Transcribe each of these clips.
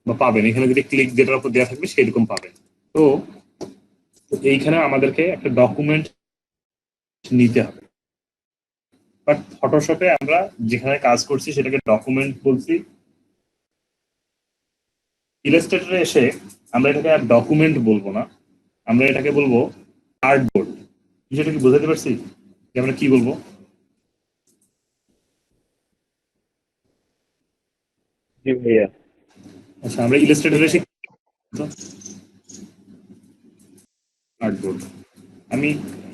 বা পাবেন, এখানে যদি ক্লিক যেটার উপর দেওয়া থাকবে সেরকম পাবেন। তো এইখানে আমাদেরকে একটা ডকুমেন্ট নিতে হবে, বাট ফটোশপে আমরা যেখানে কাজ করছি সেটাকে ডকুমেন্ট বলছি। ইলাস্ট্রেটরে এসে আমরা এটাকে আর ডকুমেন্ট বলবো না, আমরা এটাকে বলবো আর্টবোর্ড। বিষয়টা কি বোঝাতে পারছি যে আমরা কি বলবো? জি ভাইয়া। আচ্ছা, আমরা ইলাস্ট্রেটরে এসে আর্টবোর্ড, আমি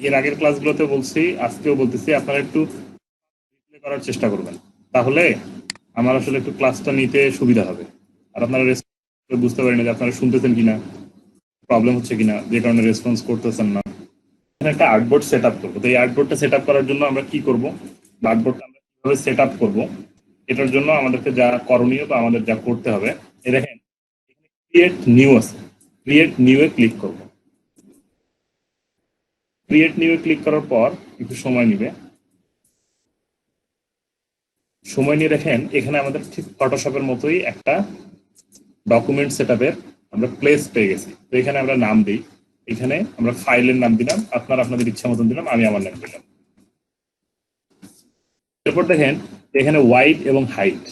এর আগের ক্লাসগুলোতে বলছি, আজকেও বলতেছি, আপনারা একটু করার চেষ্টা করবেন, তাহলে আমার আসলে একটু ক্লাসটা নিতে সুবিধা হবে। আর আপনারা বুঝতে পারেন না যে আপনারা শুনতেছেন কিনা, প্রবলেম হচ্ছে কিনা, যে কারণে রেসপন্স করতেছেন না। এখানে একটা আর্টবোর্ড সেট আপ করবো, তো এই আর্টবোর্ডটা সেট আপ করার জন্য আমরা কি করবো, আর্টবোর্ডটা আমরা কিভাবে সেট আপ করবো, এটার জন্য আমাদেরকে যা করণীয় বা আমাদের যা করতে হবে, এই দেখেন ক্রিয়েট নিউ আছে, ক্রিয়েট নিউ এ ক্লিক করবো। ক্রিয়েট নিউ এ ক্লিক করার পর একটু সময় নিবে, সময় নিয়ে দেখেন এখানে আমাদের ঠিক ফটোশপের মতোই একটা ডকুমেন্ট সেটআপের আমরা প্লেস পেয়ে গেছি। তো এখানে আমরা নাম দিই, এখানে আমরা ফাইলের নাম দিলাম, আপনারা আপনাদের ইচ্ছা মতন দিলাম, আমি আমার নাম দিলাম। এরপর দেখেন এখানে ওয়াইড এবং হাইট,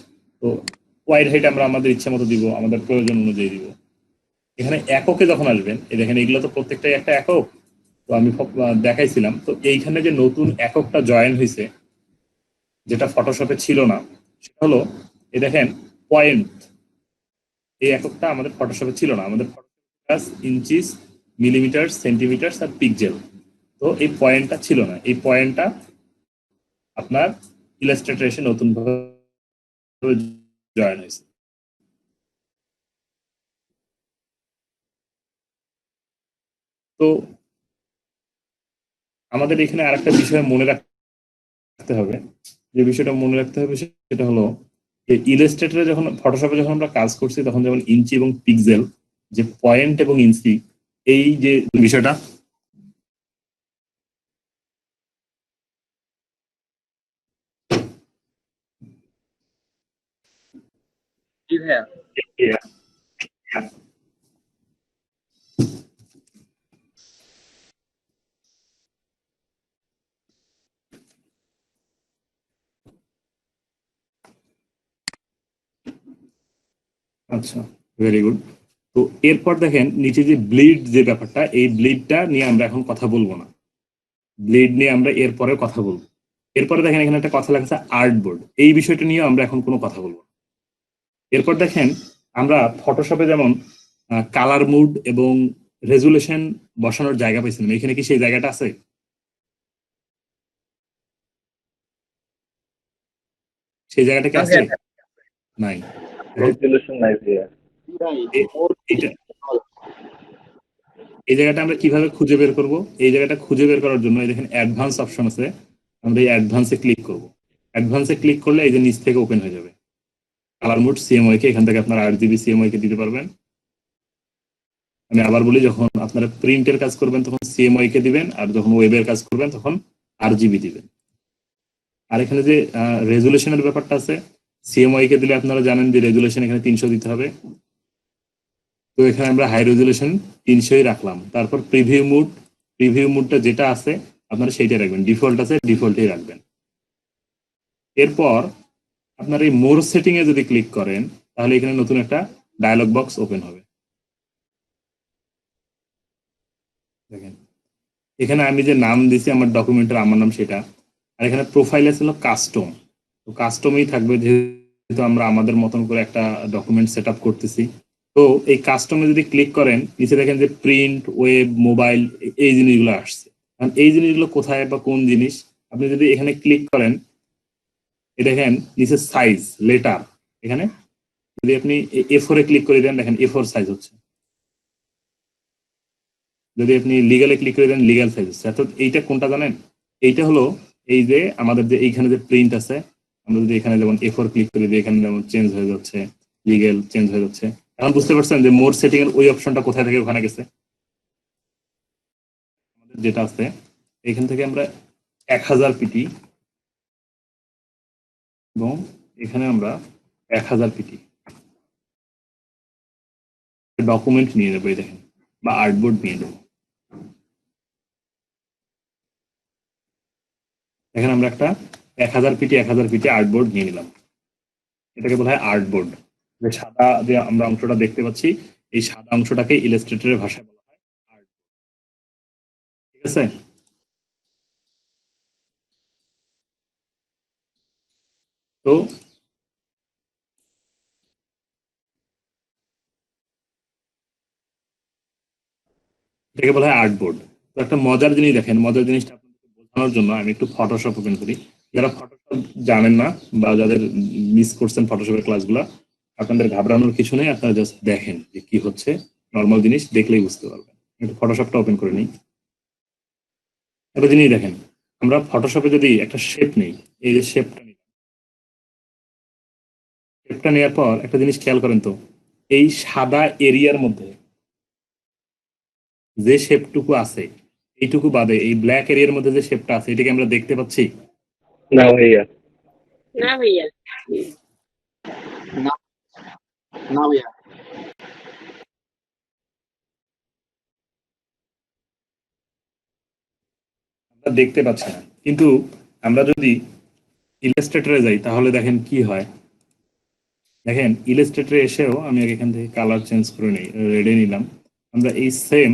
তো ওয়াইড হাইট আমরা আমাদের ইচ্ছা মতো দিব, আমাদের প্রয়োজন অনুযায়ী দিব। এখানে এককে যখন আসবেন, এই দেখেন এগুলো তো প্রত্যেকটাই একটা একক, তো আমি দেখাইছিলাম, তো এইখানে যে নতুন এককটা জয়েন হয়েছে যেটা ফটোশপে ছিল না, সেটা হলো এই দেখেন পয়েন্ট। এই এককটা আমাদের ফটোশপে ছিল না, আমাদের ইঞ্চিস, মিলিমিটার, সেন্টিমিটার আর পিক্সেল। তো এই পয়েন্টটা ছিল না, এই পয়েন্টটা আপনার ইলাস্ট্রেটর এসে নতুন ভাবে জয়েন হয়েছে। তো আমাদের এখানে আরেকটা বিষয় মনে রাখতে হবে, যে বিষয়টা মনে রাখতে হবে সেটা হলো ইলাস্ট্রেটরে যখন, ফটোশপে যখন আমরা কাজ করছি তখন যেমন ইঞ্চি এবং পিক্সেল, যে পয়েন্ট এবং ইঞ্চি, এই যে বিষয়টা, জি ভাইয়া। আচ্ছা, ভেরি গুড। তো এরপর দেখেন নিচে যে ব্লিড যে ব্যাপারটা, এই ব্লিডটা নিয়ে আমরা এখন কথা বলবো না, ব্লিড নিয়ে আমরা এরপরে কথা বলবো। এরপরে দেখেন এখানে একটা কথা লেখা আছে আর্টবোর্ড, এই বিষয়টা নিয়ে আমরা এখন কোনো কথা বলবো। এরপর দেখেন আমরা ফটোশপে যেমন কালার মুড এবং রেজুলেশন বসানোর জায়গা পাইছিলাম, এখানে কি সেই জায়গাটা আছে? সেই জায়গাটা কি না আছে? ভাইয়া, নাই। এখন রেজলিউশন নাই ভাইয়া। এটা, এই জায়গাটা আমরা কিভাবে খুঁজে বের করব? এই জায়গাটা খুঁজে বের করার জন্য এই দেখেন অ্যাডভান্স অপশন আছে, আমরা এই অ্যাডভান্সে ক্লিক করব। অ্যাডভান্সে ক্লিক করলে এই যে নিচ থেকে ওপেন হয়ে যাবে কালার মোড সিএমওয়াই কে, এখান থেকে আপনারা 8 জিবি সিএমওয়াই কে দিতে পারবেন। আমি আবার বলি, যখন আপনারা প্রিন্টের কাজ করবেন তখন সিএমওয়াই কে দিবেন, আর যখন ওয়েবের কাজ করবেন তখন 8 জিবি দিবেন। আর এখানে যে রেজুলেশনের ব্যাপারটা আছে, সিএমওয়াই কে দিলে আপনারা জানেন যে রেজুলেশন এখানে 300 দিতে হবে। তো এখানে আমরা হাই রেজুলেশন 300ই রাখলাম। তারপর প্রিভিউ মুড, প্রিভিউ মুডটা যেটা আছে আপনারা সেইটাই রাখবেন, ডিফল্ট আছে ডিফল্টেই রাখবেন। এরপর আপনার এই মোর সেটিং এ যদি ক্লিক করেন তাহলে এখানে নতুন একটা ডায়লগ বক্স ওপেন হবে। দেখেন এখানে আমি যে নাম দিছি আমার ডকুমেন্টের, আমার নাম সেটা, আর এখানে প্রোফাইলে ছিল কাস্টম, তো কাস্টমেই থাকবে যেহেতু আমরা আমাদের মতন করে একটা ডকুমেন্ট সেট আপ করতেছি। তো এই কাস্টমে যদি ক্লিক করেন নিচে দেখেন যে প্রিন্ট, ওয়েব, মোবাইল, এই জিনিসগুলো আসছে। কারণ এই জিনিসগুলো কোথায় বা কোন জিনিস, আপনি যদি এখানে ক্লিক করেন, এই দেখেন নিচে সাইজ লেটার, এখানে যদি আপনি A4 এ ক্লিক করে দেন দেখেন A4 সাইজ হচ্ছে, যদি আপনি লিগালে ক্লিক করে দেন লিগাল সাইজ হচ্ছে। অর্থাৎ এইটা কোনটা জানেন, এইটা হলো এই যে আমাদের যে এইখানে যে প্রিন্ট আছে, আমরা যদি এখানে যেমন A4 ক্লিক করে দিই এখানে যেমন চেঞ্জ হয়ে যাচ্ছে, লিগেল চেঞ্জ হয়ে যাচ্ছে। এখন বুঝতে পারছেন যে মোর সেটিং এর ওই অপশনটা কোথায় থেকে ওখানে গেছে। আমাদের যেটা আছে এখান থেকে আমরা 1000 পিটি এবং এখানে আমরা 1000 পিটি ডকুমেন্ট নিয়ে নেবো, এই দেখেন, বা আর্টবোর্ড নিয়ে নেবো। দেখেন আমরা একটা 1000 পিটি আর্টবোর্ড নিয়ে নিলাম। এটাকে বলা হয় আর্টবোর্ড। যে সাদা যে আমরা অংশটা দেখতে পাচ্ছি, এই সাদা অংশটাকে ইলাস্ট্রেটরের ভাষায় বলা হয় আর্ট। ঠিক আছে? তো এটাকে বলা হয় আর্টবোর্ড। তো একটা মজার জিনিস দেখেন, মজার জিনিসটা আপনাদের বোঝানোর জন্য আমি একটু ফটোশপ ওপেন করি। যারা ফটোশপ জানেন না বা যাদের মিস করছেন ফটোশপের ক্লাসগুলো, আপনাদের ঘাবড়ানোর কিছু নেই, আপনারা জাস্ট দেখেন যে কি হচ্ছে। নর্মাল জিনিস দেখলেই বুঝতে পারবেন। একটু ফটোশপটা ওপেন করে নিই। একটা জিনিস দেখেন, আমরা ফটোশপে যদি একটা শেপ নেই, এই যে শেপটা নিই, শেপটা নেওয়ার পর একটা জিনিস খেয়াল করেন তো, এই সাদা এরিয়ার মধ্যে যে শেপটুকু আছে, এইটুকু বাদে এই ব্ল্যাক এরিয়ার মধ্যে যে শেপটা আছে, এটাকে আমরা দেখতে পাচ্ছি? না ভাইয়া। না ভাইয়া। না না ভাইয়া। আমরা দেখতে পাচ্ছি না। কিন্তু আমরা যদি ইলাস্ট্রেটরে যাই তাহলে দেখেন কি হয়। দেখেন ইলাস্ট্রেটরে এসেও আমি এখান থেকে কালার চেঞ্জ করে নিই, রেডে নিলাম। আমরা এই সেম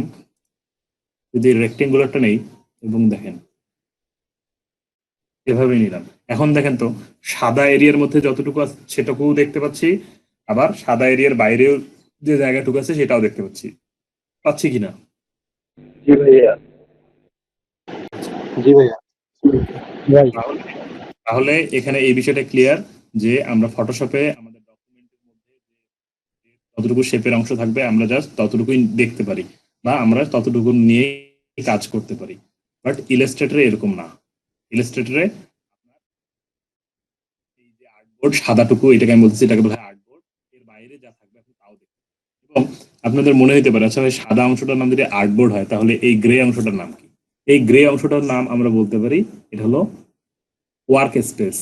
যদি রেক্টেঙ্গুলারটা নেই এবং দেখেন এভাবে নিলাম, এখন দেখেন তো সাদা এরিয়ার মধ্যে যতটুকু আছে সেটুকুও দেখতে পাচ্ছি, আবার সাদা এরিয়ার বাইরেও যে জায়গাটুকু আছে সেটাও দেখতে পাচ্ছি। পাচ্ছি কিনা? জি ভাইয়া। জি ভাইয়া। তাহলে তাহলে এখানে এই বিষয়টা ক্লিয়ার যে আমরা ফটোশপে আমাদের ডকুমেন্টের মধ্যে যে ততটুকু শেপের অংশ থাকবে আমরা জাস্ট ততটুকুই দেখতে পারি বা আমরা ততটুকু নিয়ে কাজ করতে পারি। বাট ইলাস্ট্রেটরে এরকম না। ইলাস্ট্রেটরে এই যে আর্টবোর্ড সাদাটুকু, এটাকে আমি বলতেছি, এটাকে বলা হয় আর্টবোর্ড। এর বাইরে যা থাকবে আপনি তাও দেখতে পাবেন। এবং আপনাদের মনে হতে পারে, আচ্ছা ভাই সাদা অংশটার নাম যদি আর্টবোর্ড হয় তাহলে এই গ্রে অংশটার নাম কি? এই গ্রে অংশটার নাম আমরা বলতে পারি এটা হলো ওয়ার্ক স্পেস।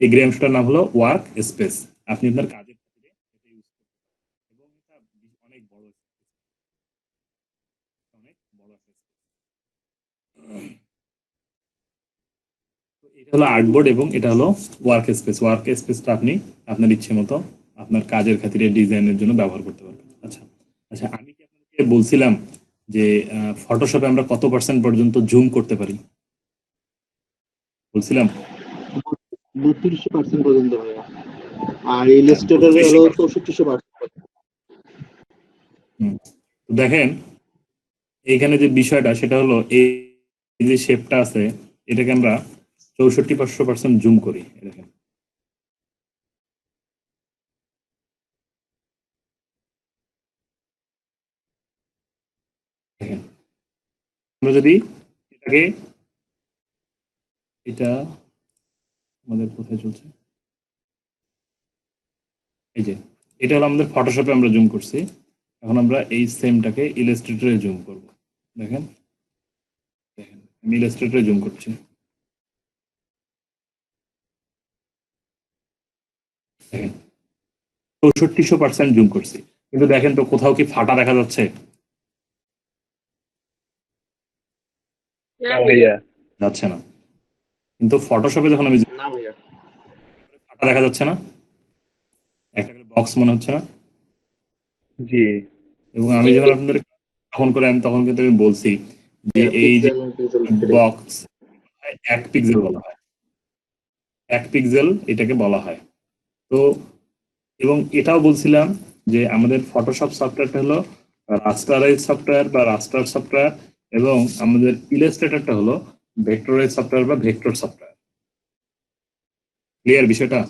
এই গ্রে অংশটার নাম হলো ওয়ার্ক স্পেস। আপনি আপনার কাজের ক্ষেত্রে এটা ইউজ করতে পারেন এবং এটা অনেক বড় space, অনেক বড় একটা space। তো এটা হলো আর্টবোর্ড এবং এটা হলো ওয়ার্ক স্পেস। ওয়ার্ক স্পেসটা আপনি আপনার ইচ্ছে মতো আপনার কাজের খাতিরে ডিজাইনের জন্য ব্যবহার করতে পারবেন। আচ্ছা আচ্ছা, আমি কি আপনাকে বলছিলাম যে ফটোশপে আমরা কত পার্সেন্ট পর্যন্ত জুম করতে পারি? বলছিলাম 32% পর্যন্ত ভাইয়া। আর ইলাস্ট্রেটরে হলো 64%। তো দেখেন এইখানে যে বিষয়টা সেটা হলো এই যে শেপটা আছে এটাকে আমরা 64% জুম করি। এই দেখেন দেখেন আমরা যদি এটাকে, এটা আমাদের কোথায় চলছে, এই যে এটা হলো আমাদের ফটোশপে আমরা জুম করছি। এখন আমরা এই সেমটাকে ইলাস্ট্রেটরে জুম করব। দেখেন দেখেন আমি ইলাস্ট্রেটরে জুম করছি। দেখেন 64% জুম করছি, কিন্তু দেখেন তো কোথাও কি ফাটা দেখা যাচ্ছে? না না ভাইয়া। ভাইয়া। যাচ্ছে না। কিন্তু ফটোশপে যখন আমি না ভাইয়া। ফাটা দেখা যাচ্ছে না, একটা করে বক্স মনে হচ্ছে না? জি। এবং আমি যখন আপনাদের তখন করে আমি তখন কিন্তু আমি বলছি যে এই যে বক্স 1 পিক্সেল বলা হয়, 1 পিক্সেল এটাকে বলা হয়। তো এবং এটাও বলছিলাম যে আমাদের ফটোশপ সফটওয়্যারটা হলো রাস্টারাইজ সফটওয়্যার বা রাস্টার সফটওয়্যার, এবং আমাদের ইলাস্ট্রেটরটা হলো ভেক্টরাইজ সফটওয়্যার বা ভেক্টর সফটওয়্যার। ক্লিয়ার বিষয়টা?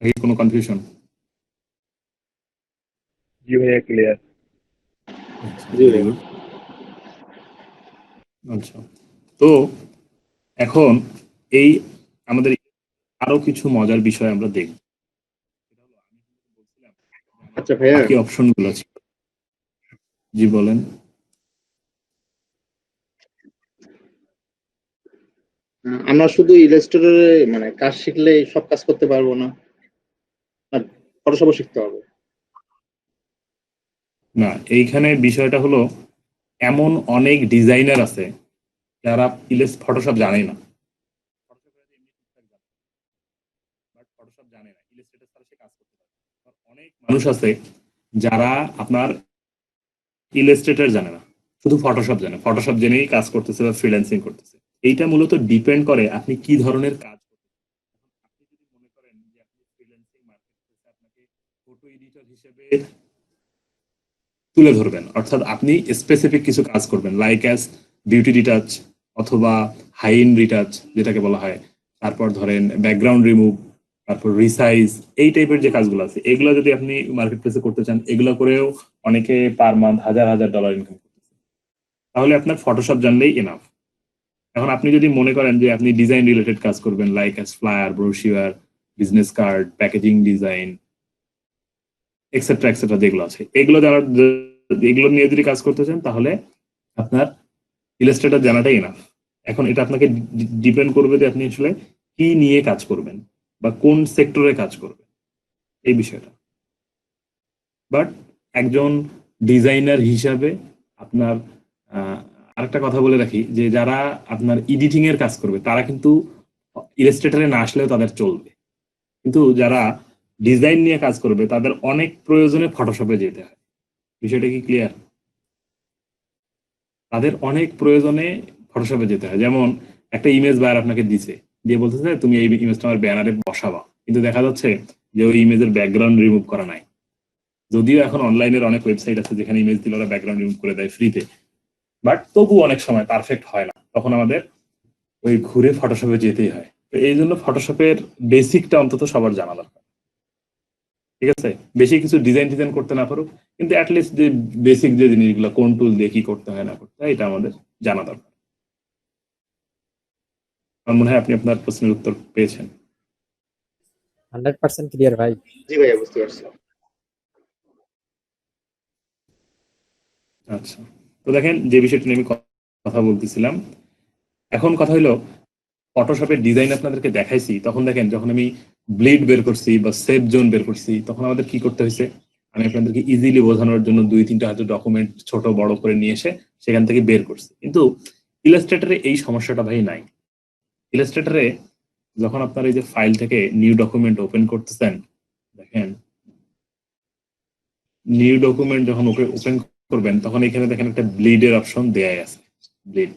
নাকি কোনো কনফিউশন? জি ভাইয়া, ক্লিয়ার। জি ভেরি ভাইয়া। গুড। আচ্ছা, তো এখন এই আমাদের আরো কিছু মজার বিষয় আমরা দেখব। আচ্ছা ভাইয়া, বাকি অপশনগুলো আছে। জি বলেন। আমরা শুধু ইলাস্ট্রেটরে মানে কাজ শিখলে সব কাজ করতে পারবো না, ফটোশপও শিখতে হবে। না, এইখানে বিষয়টা হলো এমন অনেক ডিজাইনার আছে যারা ফটোশপ জানে না, বাট ফটোশপ জানে না, ইলাস্ট্রেটর ছাড়া সে কাজ করতে পারে। আবার অনেক মানুষ আছে যারা আপনার ইলাস্ট্রেটর জানে না, শুধু ফটোশপ জানে, ফটোশপ জেনেই কাজ করতেছে বা ফ্রিল্যান্সিং করতেছে। এইটা মূলত ডিপেন্ড করে আপনি কি ধরনের কাজ করতেছেন। আপনি যদি মনে করেন যে আপনি ফ্রিল্যান্সিং মার্কেটপ্লেসে আপনাকে ফটো এডিটর হিসেবে তুলে ধরবেন, অর্থাৎ আপনি স্পেসিফিক কিছু কাজ করবেন লাইক অ্যাজ বিউটি রিটাচ অথবা হাইন রিটাচ যেটাকে বলা হয়, তারপর ধরেন ব্যাকগ্রাউন্ড রিমুভ, তারপর রিসাইজ, এই টাইপের যে কাজগুলো আছে এগুলো যদি আপনি মার্কেট প্লেসে করতে চান, এগুলো করেও অনেকে পার মান্থ হাজার হাজার ডলার ইনকাম করতেছে, তাহলে আপনার ফটোশপ জানলেই এনাফ। এখন আপনি যদি মনে করেন যে আপনি ডিজাইন রিলেটেড কাজ করবেন like as flyer, brochure, business card, packaging design, etcetera etcetera যেগুলো আছে, এগুলো নিয়ে যদি কাজ করতে চান তাহলে আপনার ইলাস্ট্রেটর জানাটাই না। এখন এটা আপনাকে ডিপেন্ড করবে যে আপনি আসলে কি নিয়ে কাজ করবেন বা কোন সেক্টরে কাজ করবেন, এই বিষয়টা। বাট একজন ডিজাইনার হিসাবে আপনার আরেকটা কথা বলে রাখি যে যারা আপনার এডিটিং এর কাজ করবে তারা কিন্তু ইলাস্ট্রেটরে না আসলেও তাদের চলবে, কিন্তু যারা ডিজাইন নিয়ে কাজ করবে তাদের অনেক প্রয়োজনে ফটোশপে যেতে হয়। বিষয়টা কি ক্লিয়ার? তাদের অনেক প্রয়োজনে ফটোশপে যেতে হয়। যেমন একটা ইমেজ বায়ার আপনাকে দিছে, দিয়ে বলতেছে তুমি এই ইমেজটা আমার ব্যানারে বসাবা, কিন্তু দেখা যাচ্ছে যে ওই ইমেজের ব্যাকগ্রাউন্ড রিমুভ করা নাই। যদিও এখন অনলাইনের অনেক ওয়েবসাইট আছে যেখানে ইমেজ দিলে ওরা ব্যাকগ্রাউন্ড রিমুভ করে দেয় ফ্রিতে, বাট তবু অনেক সময় পারফেক্ট হয় না, তখন আমাদের ওই ঘুরে ফটোশপে যেতেই হয়। তো এই জন্য ফটোশপের বেসিকটা অন্তত সবার জানা দরকার। ঠিক আছে, বেশি কিছু ডিজাইন ডিজাইন করতে না পারুক, কিন্তু অ্যাটলিস্ট যে বেসিক যে জিনিসগুলো কোন টুল দিয়ে কি করতে হয় না করতে হয় এটা আমাদের জানা দরকার। আমার মনে হয় আপনি আপনার প্রশ্নের উত্তর পেয়েছেন। 100% ক্লিয়ার ভাই। জি ভাইয়া, বুঝতে পারছি। আচ্ছা, তো দেখেন যে বিষয়টা নিয়ে আমি কথা বলতেছিলাম, এখন কথা হলো ফটোশপের ডিজাইন আপনাদেরকে দেখাইছি, তখন দেখেন যখন আমি ব্লিড বের করছি বা সেভ জোন বের করছি তখন আমাদের কি করতে হয়েছে, আমি আপনাদেরকে ইজিলি বোঝানোর জন্য 2-3টা হয়তো ডকুমেন্ট ছোট বড় করে নিয়ে এসে সেখান থেকে বের করছি। কিন্তু ইলাস্ট্রেটরে এই সমস্যাটা ভাই নাই। ইলাস্ট্রেটরে যখন আপনার এই যে ফাইল থেকে নিউ ডকুমেন্ট ওপেন করতেছেন, দেখেন নিউ ডকুমেন্ট যখন ওপেন করবেন তখন এখানে দেখেন একটা ব্লিডের অপশন দেয়া আছে, ব্লিড।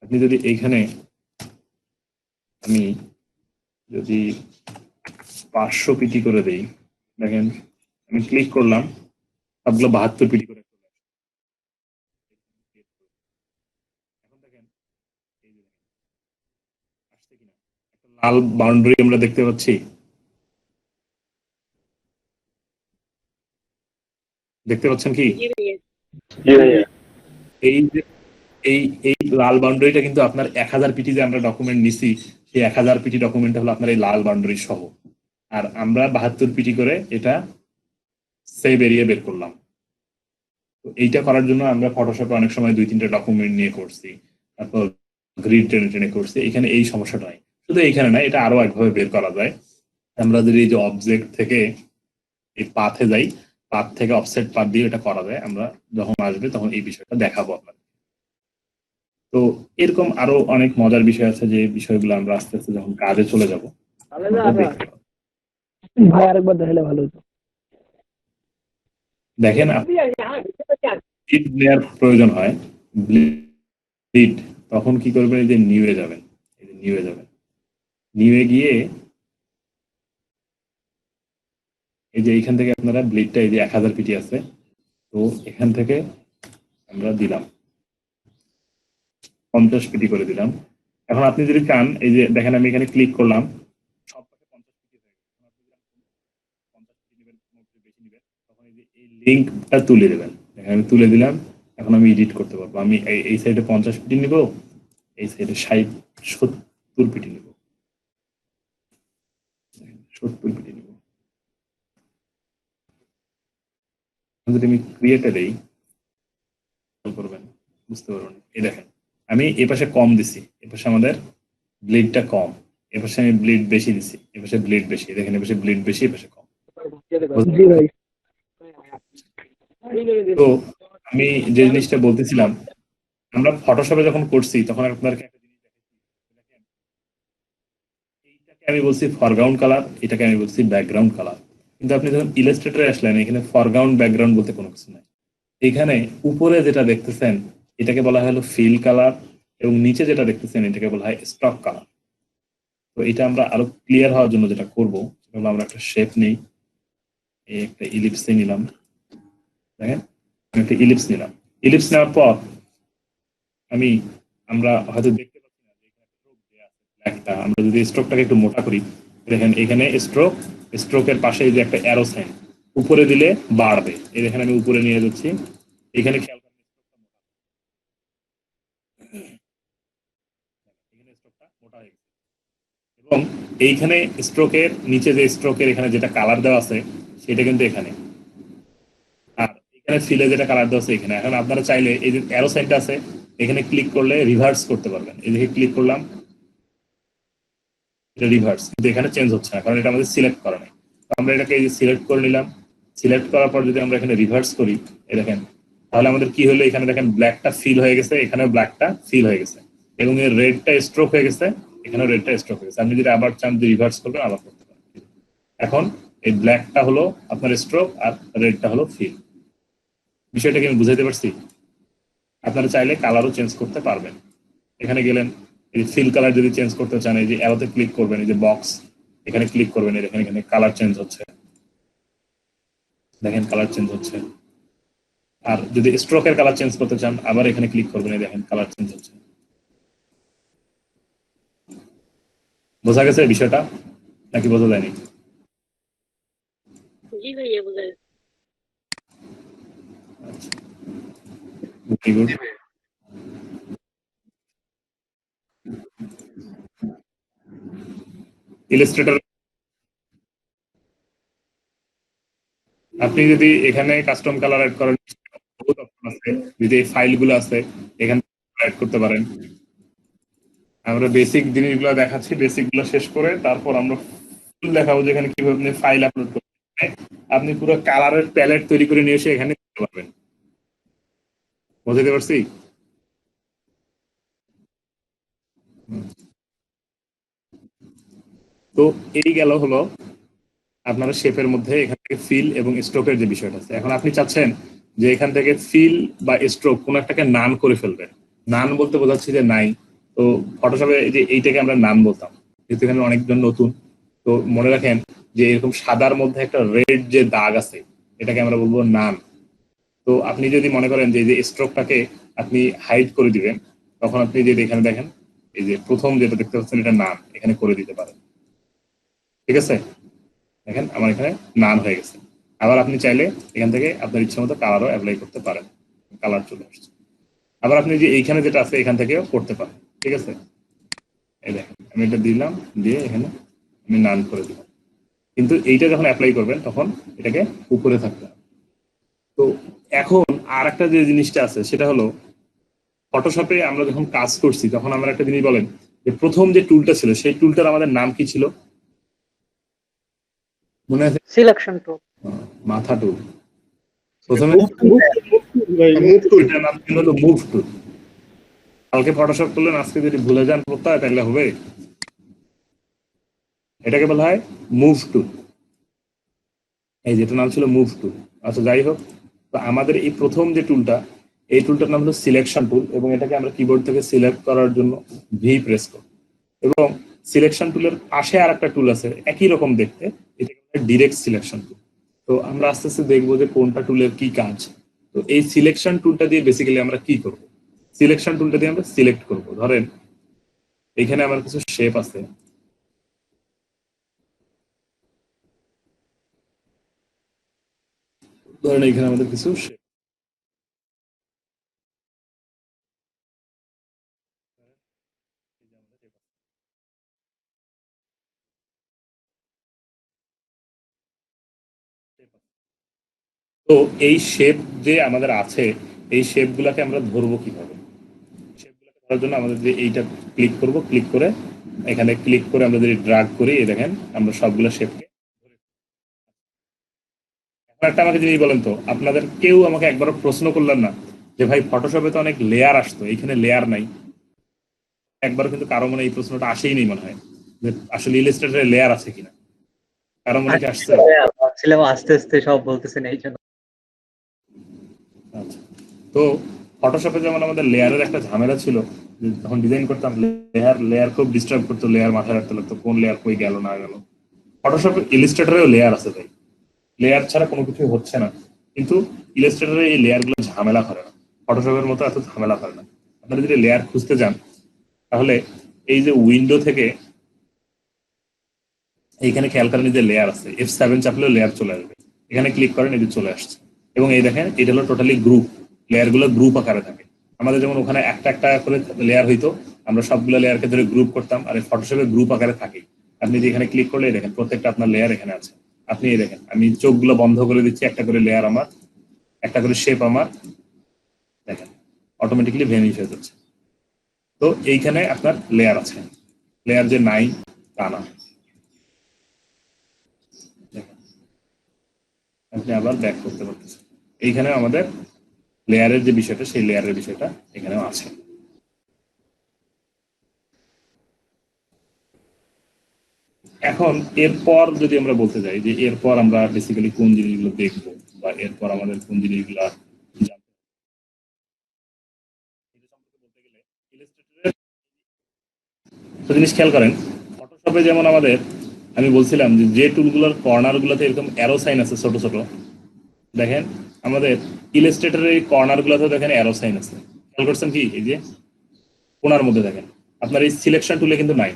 আপনি যদি এইখানে আমি যদি 500 পিটি করে দেই, দেখেন আমি ক্লিক করলাম সবগুলো 72 পিটি করে চলে আসে। এখন দেখেন এই যে আসছে কিনা, একটা লাল বাউন্ডারি আমরা দেখতে পাচ্ছি, দেখতে পাচ্ছেন কি? जी भैया। জি ভাইয়া। এই যে এই এই লাল বাউন্ডারিটা কিন্তু আপনার 1000 পিটি যে আমরা ডকুমেন্ট নিছি, সেই 1000 পিটি ডকুমেন্ট হলো আপনার এই লাল বাউন্ডারি সহ, আর আমরা 72 পিটি করে এটা সেভ এরিয়া বের করলাম। তো এইটা করার জন্য আমরা ফটোশপে অনেক সময় 2-3টা ডকুমেন্ট নিয়ে করছি, তারপর গ্রিড টেনে টেনে করছি। এখানে এই সমস্যাটা নাই, শুধু এইখানে না, এটা আরো একভাবে বের করা যায়। আমরা যদি এই যে অবজেক্ট থেকে এই পাথে যাই, পাথ থেকে অফসেট পাথ দিয়ে এটা করা যায়। আমরা যখন আসবে তখন এই বিষয়টা দেখাবো আপনাদের। তো এরকম আরো অনেক মজার বিষয় আছে যে বিষয়গুলো আমরা আস্তে আস্তে যখন কাজে চলে যাব দেখতে পাবো। ভাই আরেকবার দেখালে ভালো হতো। দেখেন ব্লিড নেওয়ার প্রয়োজন হয়, ব্লিড, তখন কি করবেন, এই যে নিউয়ে যাবেন, এই যে নিউয়ে যাবেন, নিউয়ে গিয়ে এই যে এইখান থেকে আপনারা ব্লিডটা এই যে 1000 পিটি আছে, তো এখান থেকে আমরা দিলাম 50 পিটি করে দিলাম। এখন আপনি যদি চান, এই যে দেখেন আমি এখানে ক্লিক করলাম, সব 50 পিটি হয়ে গেছে। এখন আপনি যদি 50 পিটি নেবেন, বেশি নেবেন, তখন এই যে এই লিঙ্কটা তুলে দেবেন। দেখেন আমি তুলে দিলাম, এখন আমি এডিট করতে পারবো। আমি এই সাইডে 50 পিটি নিব, এই সাইডে 70 পিটি নিব, 70 পিটি নিব। যদি আমি ক্রিয়েটে দেই করবেন, বুঝতে পারবেন। এই দেখেন আমি এ পাশে কম দিছি, এ পাশে আমাদের ব্লিডটা কম, এপাশে আমি ব্লিড বেশি দিছি, এপাশে ব্লিড বেশি, দেখেন এপাশে ব্লিড বেশি, এপাশে কম। জি ভাই। তো আমি যে জিনিসটা বলতেছিলাম, আমরা ফটোশপে যখন করছি তখন আপনাদেরকে একটা জিনিস দেখাচ্ছি, এইটাকে আমি বলছি ফরগ্রাউন্ড কালার, এটাকে আমি বলছি ব্যাকগ্রাউন্ড কালার। কিন্তু আপনি যখন ইলাস্ট্রেটরে আসলেন, এখানে ফরগ্রাউন্ড ব্যাকগ্রাউন্ড বলতে কোনো কিছু নাই। এখানে উপরে যেটা দেখতেছেন এটাকে বলা হলো ফিল কালার, এবং নিচে যেটা দেখতেছেন এটাকে বলা হয় স্টক কালার। তো এটা আমরা আরো ক্লিয়ার হওয়ার জন্য যেটা করবো সেটা হলো আমরা একটা শেপ নেই, এই একটা ইলিপসে নিলাম, দেখেন আমি একটা ইলিপস নিলাম। ইলিপস নেওয়ার পর আমি আমরা হয়তো দেখতে পাচ্ছি না যে এখানে স্ট্রোক দেয়া আছে ব্ল্যাকটা, আমরা যদি স্ট্রোকটাকে একটু মোটা করি, দেখেন এখানে স্ট্রোক, স্ট্রোকের পাশে এই যে একটা অ্যারো সাইন, উপরে দিলে বাড়বে, এই দেখেন আমি উপরে নিয়ে যাচ্ছি, এখানে খেয়াল করেন এখানে স্ট্রোকটা মোটা হয়ে গেছে, এবং এইখানে স্ট্রোকের নিচে যে স্ট্রোকের এখানে যেটা কালার দেওয়া আছে সেটা কিন্তু এখানে, আর এখানে ফিলে যেটা কালার দেওয়া আছে এখানে। এখন আপনারা চাইলে এই যে অ্যারো সাইনটা আছে এখানে ক্লিক করলে রিভার্স করতে পারবেন, এই দিকে ক্লিক করলাম, এটা রিভার্স, কিন্তু এখানে চেঞ্জ হচ্ছে না কারণ এটা আমাদের সিলেক্ট করা নেই। তো আমরা এটাকে এই যে সিলেক্ট করে নিলাম, সিলেক্ট করার পর যদি আমরা এখানে রিভার্স করি, এই দেখেন তাহলে আমাদের কি হলো, এখানে দেখেন ব্ল্যাকটা ফিল হয়ে গেছে, এখানেও ব্ল্যাকটা ফিল হয়ে গেছে, এবং এর রেডটা স্ট্রোক হয়ে গেছে, এখানেও রেডটা স্ট্রোক হয়ে গেছে। আপনি যদি আবার চান যে রিভার্স করবেন আবার করতে পারেন। এখন এই ব্ল্যাকটা হলো আপনার স্ট্রোক আর রেডটা হলো ফিল। বিষয়টা কি আমি বুঝাইতে পারছি? আপনারা চাইলে কালারও চেঞ্জ করতে পারবেন। এখানে গেলেন, এই ফিল কালার যদি চেঞ্জ করতে চান এই যে অ্যারোতে ক্লিক করবেন, এই যে বক্স এখানে ক্লিক করবেন, এই দেখেন এখানে কালার চেঞ্জ হচ্ছে, দেখেন কালার চেঞ্জ হচ্ছে। আর যদি স্ট্রোকের কালার চেঞ্জ করতে চান আবার এখানে ক্লিক করবেন, এই দেখেন কালার চেঞ্জ হচ্ছে। বোঝা গেছে বিষয়টা নাকি বোঝা যায়নি? জি ভাইয়া বোঝা যাচ্ছে। Very good. ইলাস্ট্রেটর আপনি যদি এখানে কাস্টম কালার অ্যাড করেন, বহুত অপশন আছে, যদি এই ফাইলগুলো আছে এখানে অ্যাড করতে পারেন। আমরা বেসিক জিনিসগুলো দেখাচ্ছি, বেসিক গুলো শেষ করে তারপর আমরা ফুল দেখাবো যেখানে কিভাবে আপনি ফাইল আপলোড করতে পারেন। আপনি পুরো কালারের প্যালেট তৈরি করে নিয়ে এসে এখানে দিতে পারবেন। বুঝতে পারছি? তো এই গেল হলো আপনারা শেপের মধ্যে এখান থেকে ফিল এবং স্ট্রোকের যে বিষয়টা আছে। এখন আপনি চাচ্ছেন যে এখান থেকে ফিল বা স্ট্রোক কোন একটাকে নান করে ফেলবেন। নান বলতে বোঝাচ্ছি যে নাই। তো ফটোশপে এই যে এইটাকে আমরা নান বলতাম, যেহেতু এখানে অনেকজন নতুন, তো মনে রাখেন যে এরকম সাদার মধ্যে একটা রেড যে দাগ আছে এটাকে আমরা বলবো নান। তো আপনি যদি মনে করেন যে এই যে স্ট্রোকটাকে আপনি হাইড করে দিবেন, তখন আপনি যে এখানে দেখেন এই যে প্রথম যেটা দেখতে পাচ্ছেন এটা নান, এখানে করে দিতে পারেন। ঠিক আছে, দেখেন আমার এখানে নান হয়ে গেছে। আবার আপনি চাইলে এখান থেকে আপনার ইচ্ছা মতো কালারও অ্যাপ্লাই করতে পারেন, কালার চলে আসছে। আবার আপনি যে এইখানে যেটা আছে এখান থেকেও করতে পারেন। ঠিক আছে, এই দেখেন আমি এটা দিলাম, দিয়ে এখানে আমি নান করে দিলাম, কিন্তু এইটা যখন অ্যাপ্লাই করবেন তখন এটাকে উপরে থাকতে হবে। তো এখন আর একটা যে জিনিসটা আছে সেটা হলো ফটোশপে আমরা যখন কাজ করছি তখন আমরা একটা জিনিস বলেন যে প্রথম যে টুলটা ছিল সেই টুলটার আমাদের নাম কি ছিল মনে আছে? Selection tool. মাথা টুল। প্রথমে মুভ টুল। এটার নাম ছিল হলো মুভ টুল। কালকে ফটোশপ করলেন, আজকে যদি ভুলে যান কোথায় তাহলে হবে? এটাকে বলা হয় মুভ টুল। এই যেটা নাম ছিল মুভ টুল। আচ্ছা যাই হোক, তো আমাদের এই প্রথম যে টুলটা, এই টুলটার নাম হলো সিলেকশন টুল, এবং এটাকে আমরা কিবোর্ড থেকে সিলেক্ট করার জন্য ভি প্রেস করি। এবং সিলেকশন টুলের পাশে আর একটা টুল আছে একই রকম দেখতে, এটাকে বলা হয় ডিরেক্ট সিলেকশন টুল। তো আমরা আস্তে আস্তে দেখবো যে কোনটা টুলের কি কাজ। তো এই সিলেকশন টুলটা দিয়ে বেসিক্যালি আমরা কি করব? সিলেকশন টুলটা দিয়ে আমরা সিলেক্ট করব। ধরেন এখানে আমার কিছু শেপ আছে, ধরেন এখানে আমাদের কিছু শেপ, তো এই শেপ যে আমাদের আছে এই শেপ গুলাকে আমরা ধরবো কিভাবে? শেপ গুলাকে ধরার জন্য আমাদের যে এইটা ক্লিক করব, ক্লিক করে এখানে ক্লিক করে আমরা যদি ড্রাগ করি, এই দেখেন আমরা সবগুলো শেপকে। এখন একটা আমাকে জিনিস বলেন তো, আপনাদের কেউ আমাকে একবারও প্রশ্ন করলেন না যে ভাই ফটোশপে তো অনেক লেয়ার আসতো, এখানে লেয়ার নাই। একবারও কিন্তু কারো মনে এই প্রশ্নটা আসেই নেই মনে হয় যে আসলে ইলাস্ট্রেটরে লেয়ার আছে কিনা। কারো মনে কি আসছে? ভাবছিলাম আস্তে আস্তে সব বলতেছেন এই জন্য। আচ্ছা, তো ফটোশপে যেমন আমাদের লেয়ারের একটা ঝামেলা ছিল, যে যখন ডিজাইন করতাম লেয়ার খুব ডিস্টার্ব করতো, লেয়ার মাথায় রাখতে লাগতো কোন লেয়ার কই গেল না গেল। ফটোশপে ইলাস্ট্রেটরেও লেয়ার আছে ভাই, লেয়ার ছাড়া কোনো কিছু হচ্ছে না। কিন্তু ইলাস্ট্রেটরে এই লেয়ার গুলো ঝামেলা করে না, ফটোশপের মতো এত ঝামেলা করে না। আপনারা যদি লেয়ার খুঁজতে যান তাহলে এই যে উইন্ডো থেকে এইখানে খেয়াল করেন যে লেয়ার আছে, F7 চাপলেও লেয়ার চলে আসবে। এখানে ক্লিক করেন, এটি চলে আসছে। এবং এই দেখেন এটা হলো টোটালি গ্রুপ, লেয়ার গুলো গ্রুপ আকারে থাকে। আমাদের যেমন ওখানে একটা একটা করে লেয়ার হইতো, আমরা সবগুলো লেয়ারকে ধরে গ্রুপ করতাম, আর এই ফটোশপে গ্রুপ আকারে থাকে। আপনি যে এখানে ক্লিক করলে দেখেন প্রত্যেকটা আপনার লেয়ার এখানে আছে। আপনি এই দেখেন আমি চোখগুলো বন্ধ করে দিচ্ছি, একটা করে লেয়ার আমার, একটা করে শেপ আমার, দেখেন অটোমেটিক্যালি ভেনিশ হয়ে যাচ্ছে। তো এইখানে আপনার লেয়ার আছে, লেয়ার যে নাই তা না। আপনি আবার ব্যাক করতে পারতেছেন। এইখানে আমাদের লেয়ারের যে বিষয়টা, সেই লেয়ারের বিষয়টা এখানেও আছে। এখন এরপর যদি আমরা বলতে যাই যে এরপর আমরা বেসিক্যালি কোন জিনিসগুলো দেখবো বা এরপর আমাদের কোন জিনিসগুলো জানতে গেলে ইলাস্ট্রেটরের একটা জিনিস খেয়াল করেন। ফটোশপে যেমন আমাদের আমি বলছিলাম যে টুলগুলোর কর্নার গুলোতে এরকম অ্যারো সাইন আছে ছোট ছোট, দেখেন আমাদের ইলাস্ট্রেটরের এই কর্নার গুলোতে দেখেন অ্যারো সাইন আছে। খেয়াল করছেন কি? এই যে কোণার মধ্যে দেখেন, আপনার এই সিলেকশন টুলে কিন্তু নাই।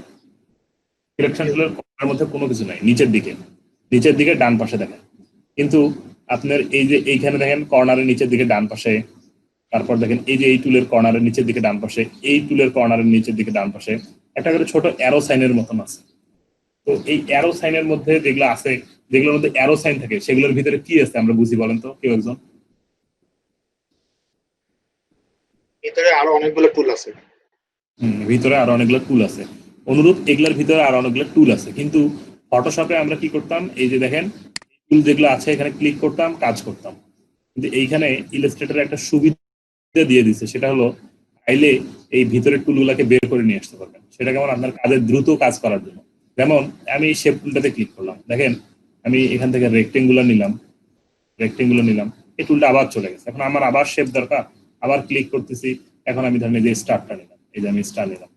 সিলেকশন টুলের কর্নার মধ্যে কোনো কিছু নাই, নিচের দিকে ডান পাশে দেখেন। কিন্তু আপনার এই যে এইখানে দেখেন কর্নারের নিচের দিকে ডান পাশে, তারপর দেখেন এই যে এই টুলের কর্নারের নিচের দিকে ডান পাশে, এই টুলের কর্নারের নিচের দিকে ডান পাশে একটা করে ছোট অ্যারো সাইনের মতন আছে। তো এই অ্যারো সাইনের মধ্যে যেগুলো আছে, যেগুলোর মধ্যে অ্যারো সাইন থাকে, সেগুলোর ভিতরে কি আছে আমরা বুঝি বলেন তো কেউ একজন? ভিতরে আরো অনেকগুলো টুল আছে। ভিতরে আরো অনেকগুলো টুল আছে। অনুরূপ এগুলোর ভিতরে আরো অনেকগুলো টুল আছে, কিন্তু ফটোশপে আমরা কি করতাম, এই যে দেখেন টুল যেগুলো আছে এখানে ক্লিক করতাম, কাজ করতাম। কিন্তু এইখানে ইলাস্ট্রেটর একটা সুবিধা দিয়ে দিচ্ছে, সেটা হলো চাইলে এই ভিতরের টুলগুলোকে বের করে নিয়ে আসতে পারবেন। সেটা কেমন? আপনার কাজের দ্রুত কাজ করার জন্য। যেমন আমি এই শেপ টুলটাতে ক্লিক করলাম, দেখেন আমি এখান থেকে রেক্টেঙ্গুলার নিলাম, এই টুলটা আবার চলে গেছে। এখন আমার আবার শেপ দরকার, আবার ক্লিক করতেছি। এখন আমি ধরেন এই যে স্টারটা নিলাম, এই যে আমি স্টার নিলাম,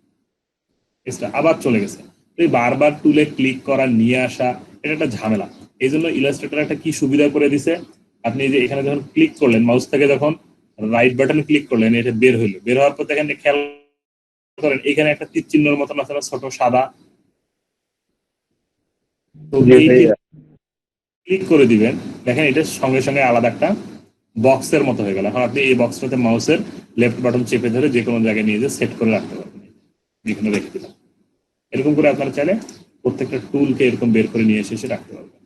স্টার আবার চলে গেছে। তো এই বারবার টুলে ক্লিক করা, নিয়ে আসা, এটা একটা ঝামেলা। এই জন্য ইলাস্ট্রেটর একটা কি সুবিধা করে দিছে, আপনি যে এখানে যখন ক্লিক করলেন মাউস থেকে, যখন রাইট বাটন ক্লিক করলেন, এটা বের হইলো। বের হওয়ার পর দেখেন খেয়াল করেন এখানে একটা তীর চিহ্নের মতন আছে না, ছোট সাদা। তো জি এই ভাইয়া। ক্লিক করে দিবেন, দেখেন এটা সঙ্গে সঙ্গে আলাদা একটা বক্সের মতো হয়ে গেল। এখন আপনি এই বক্সটাতে মাউসের লেফট বাটন চেপে ধরে যে কোনো জায়গায় নিয়ে যে সেট করে রাখতে পারবেন। যেখানে রেখে দিলাম, এরকম করে আপনারা চাইলে প্রত্যেকটা টুলকে এরকম বের করে নিয়ে এসে রাখতে পারবেন।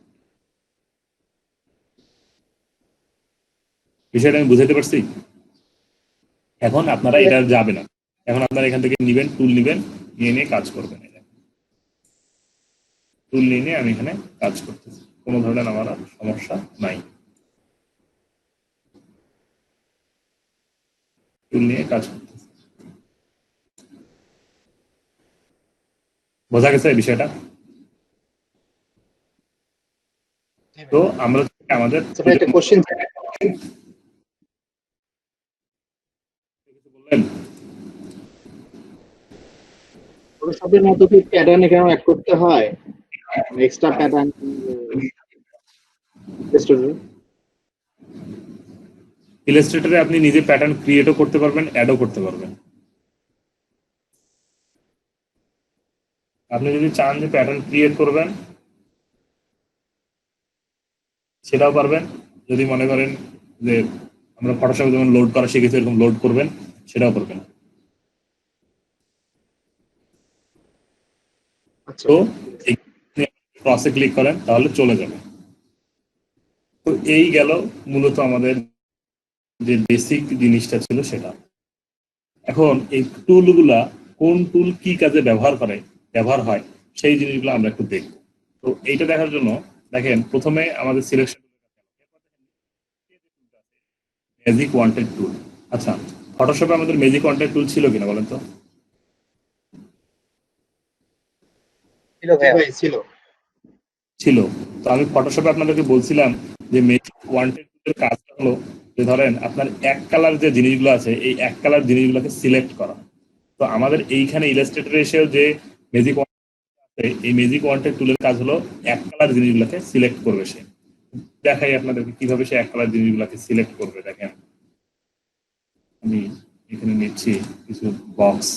বিষয়টা আমি বুঝাতে পারছি? এখন আপনারা এটা যাবে না, এখন আপনারা এখান থেকে নিবেন, টুল নিবেন, নিয়ে কাজ করবেন। টুল নিয়ে আমি এখানে কাজ করতেছি, কোনো ধরনের আমার আর সমস্যা নাই। টুল নিয়ে কাজ করতেছি। বোঝা গেছে এই বিষয়টা? তো আমরা আমাদের একটা কোশ্চেন বললেন ফটোশপের মধ্যে কি প্যাটার্ন এখানে অ্যাড করতে হয়? এক্সট্রা প্যাটার্ন ইলাস্ট্রেটরে আপনি নিজে প্যাটার্ন ক্রিয়েটও করতে পারবেন, অ্যাডও করতে পারবেন। আপনি যদি চান যে প্যাটার্ন ক্রিয়েট করবেন সেটাও পারবেন। যদি মনে করেন যে আমরা ফটোশপে যেমন লোড করা শিখেছি এরকম লোড করবেন, সেটাও করবেন। তো ক্রসে ক্লিক করেন তাহলে চলে যাবে। তো এই গেল মূলত আমাদের যে বেসিক জিনিসটা ছিল সেটা। এখন এই টুলগুলা কোন টুল কি কাজে ব্যবহার করে ব্যবহার হয় সেই জিনিসগুলো আমরা একটু দেখব। তো এইটা দেখার জন্য দেখেন প্রথমে আমাদের সিলেকশন ম্যাজিক ওয়ান্টেড টুল। আচ্ছা, ফটোশপে আমাদের ম্যাজিক ওয়ান্টেড টুল ছিল কিনা বলেন তো? ছিল জি ভাইয়া। ভাই ছিল। ছিল। তো আমি ফটোশপে আপনাদেরকে বলছিলাম যে ম্যাজিক ওয়ান্টেড টুলের কাজটা হলো যে ধরেন আপনার এক কালার যে জিনিসগুলো আছে এই এক কালার জিনিসগুলোকে সিলেক্ট করা। তো আমাদের এইখানে ইলাস্ট্রেটরে এসেও যে ম্যাজিক এই ম্যাজিক ওয়ান্টেড টুলের কাজ হলো এক কালার জিনিসগুলোকে সিলেক্ট করবে সে। দেখাই আপনাদেরকে কিভাবে সে এক কালার জিনিসগুলোকে সিলেক্ট করবে। দেখেন আমি এখানে নিচ্ছি কিছু বক্স।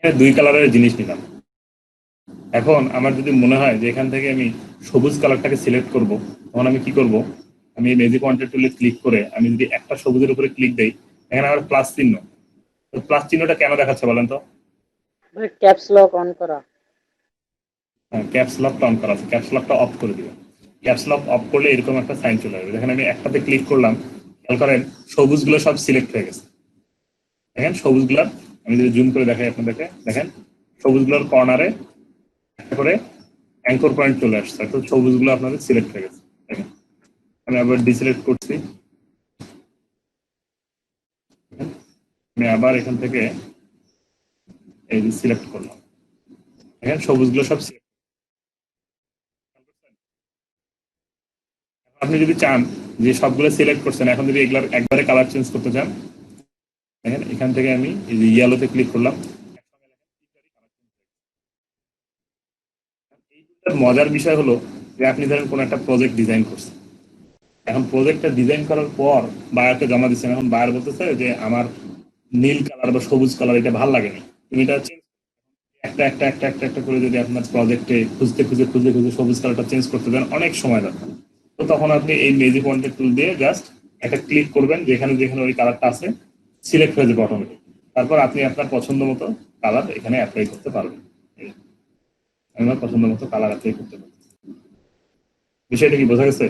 এখানে দুই কালারের জিনিস নিলাম। এখন আমার যদি মনে হয় যে এখান থেকে আমি সবুজ কালারটাকে সিলেক্ট করব, তখন আমি কি করব? আমি ম্যাজিক ওয়ান্টেড টুলে ক্লিক করে আমি যদি একটা সবুজের উপরে ক্লিক দেই, এখানে আমার প্লাস চিহ্ন। তো প্লাস চিহ্নটা কেন দেখাচ্ছে বলেন তো? ক্যাপস লক অন করা। ক্যাপস লকটা অন করা আছে, ক্যাপস লকটা অফ করে দিবেন। ক্যাপস লক অফ করলে এরকম একটা সাইন চলে আসবে। দেখেন আমি একটাতে ক্লিক করলাম, খেয়াল করেন সবুজগুলো সব সিলেক্ট হয়ে গেছে। দেখেন সবুজগুলার আমি যদি জুম করে দেখাই আপনাদেরকে, দেখেন সবুজগুলোর কর্নারে একটা করে অ্যাঙ্কর পয়েন্ট চলে আসছে, তো সবুজগুলো আপনাদের সিলেক্ট হয়ে গেছে। দেখেন আমি আবার ডিসিলেক্ট করছি, আমি আবার এখান থেকে এই যে সিলেক্ট করলাম, দেখেন সবুজগুলো সব select। আপনি যদি চান যে সবগুলো সিলেক্ট করছেন, এখন যদি এগুলার একবারে কালার চেঞ্জ করতে চান, দেখেন এখান থেকে আমি এই যে ইয়েলোতে ক্লিক করলাম। এইটার মজার বিষয় হলো যে আপনি ধরেন কোনো একটা প্রজেক্ট ডিজাইন করছেন, এখন প্রজেক্টটা ডিজাইন করার পর বায়ারকে জমা দিচ্ছেন, এখন বায়ার বলতেছে যে আমার নীল কালার বা সবুজ কালার এটা ভালো লাগেনি, তুমি এটা একটা একটা একটা একটা একটা করে যদি আপনার প্রজেক্টে খুঁজতে খুঁজে খুঁজে খুঁজে সবুজ কালারটা চেঞ্জ করতে দেন, অনেক সময় দরকার। তো তখন আপনি এই ম্যাজিক ওয়ান্টেড টুল দিয়ে জাস্ট একটা ক্লিক করবেন, যেখানে যেখানে ওই কালারটা আছে সিলেক্ট হয়ে যাবে অটোমেটিক। তারপর আপনি আপনার পছন্দ মতো কালার এখানে অ্যাপ্লাই করতে পারবেন। আমার পছন্দ মতো কালার অ্যাপ্লাই করতে পারবেন। বিষয়টা কি বোঝা গেছে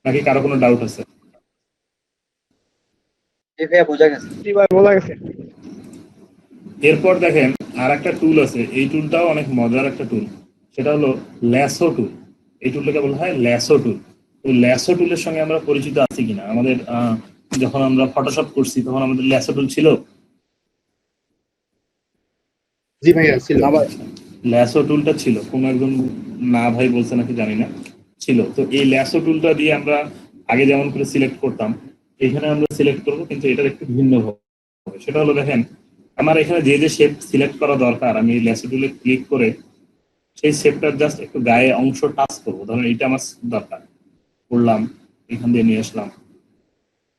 নাকি কারো কোনো ডাউট আছে? জি ভাইয়া, বোঝা গেছে। জি ভাই বোঝা গেছে। এরপর দেখেন আর একটা টুল আছে, এই টুলটাও অনেক মজার একটা টুল, সেটা হলো ল্যাসো টুল। এই টুলটাকে বলা হয় ল্যাসো টুল। তো ল্যাসো টুলের সঙ্গে আমরা পরিচিত আছি কিনা? আমাদের যখন আমরা ফটোশপ করছি তখন আমাদের ল্যাসো টুল ছিল। জি ভাইয়া ছিল। ল্যাসো টুলটা ছিল, কোনো একজন না ভাই বলছে নাকি জানি না, ছিল। তো এই ল্যাসো টুলটা দিয়ে আমরা আগে যেমন করে সিলেক্ট করতাম, এখানে আমরা সিলেক্ট করবো, কিন্তু এটার একটু ভিন্ন হবে। সেটা হলো দেখেন আমার এখানে যে যে শেপ সিলেক্ট করা দরকার, আমি ল্যাসো টুলে ক্লিক করে সেই শেপটার জাস্ট একটু গায়ে অংশ টাচ করবো। ধরেন এইটা আমার দরকার, করলাম, এখান দিয়ে নিয়ে আসলাম,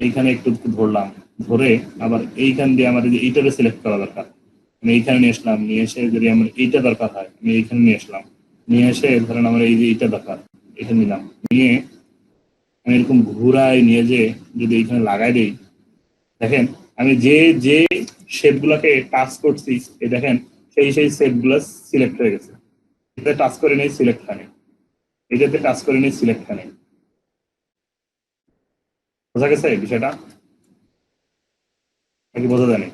এইখানে একটু একটু ধরলাম, ধরে আবার এইখান দিয়ে আমার এই যে এইটারে সিলেক্ট করা দরকার, আমি এইখানে নিয়ে আসলাম, নিয়ে এসে যদি আমার এইটা দরকার হয় আমি এইখানে নিয়ে আসলাম, নিয়ে এসে ধরেন আমার এই যে এইটা দরকার, এখানে নিলাম, নিয়ে আমি এরকম ঘুরায় নিয়ে যে যদি এইখানে লাগাই দেই, দেখেন আমি যে যে শেপ গুলাকে টাচ করছি, এই দেখেন সেই সেই শেপ গুলা সিলেক্ট হয়ে গেছে। এটাতে টাচ করে নেই, সিলেক্ট হয় নাই, এটাতে টাচ করে নেই, সিলেক্ট হয় নাই। বোঝা গেছে এই বিষয়টা নাকি বোঝা যায়নি?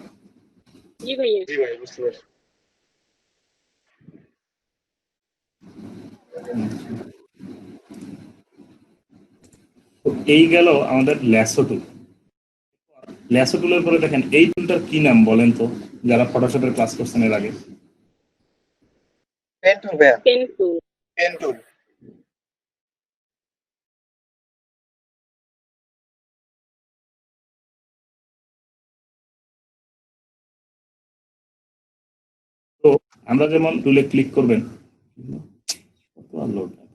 জি ভাইয়া। জি ভাই বুঝতে পারছি। তো এই গেল আমাদের ল্যাসো টুল। ল্যাসো টুলের পরে দেখেন এই টুলটার কি নাম বলেন তো, যারা ফটোশপের ক্লাস করছেন এর আগে? পেন টুল ভাইয়া। Pen tool. Pen tool. তো আমরা যেমন টুলে ক্লিক করবেন,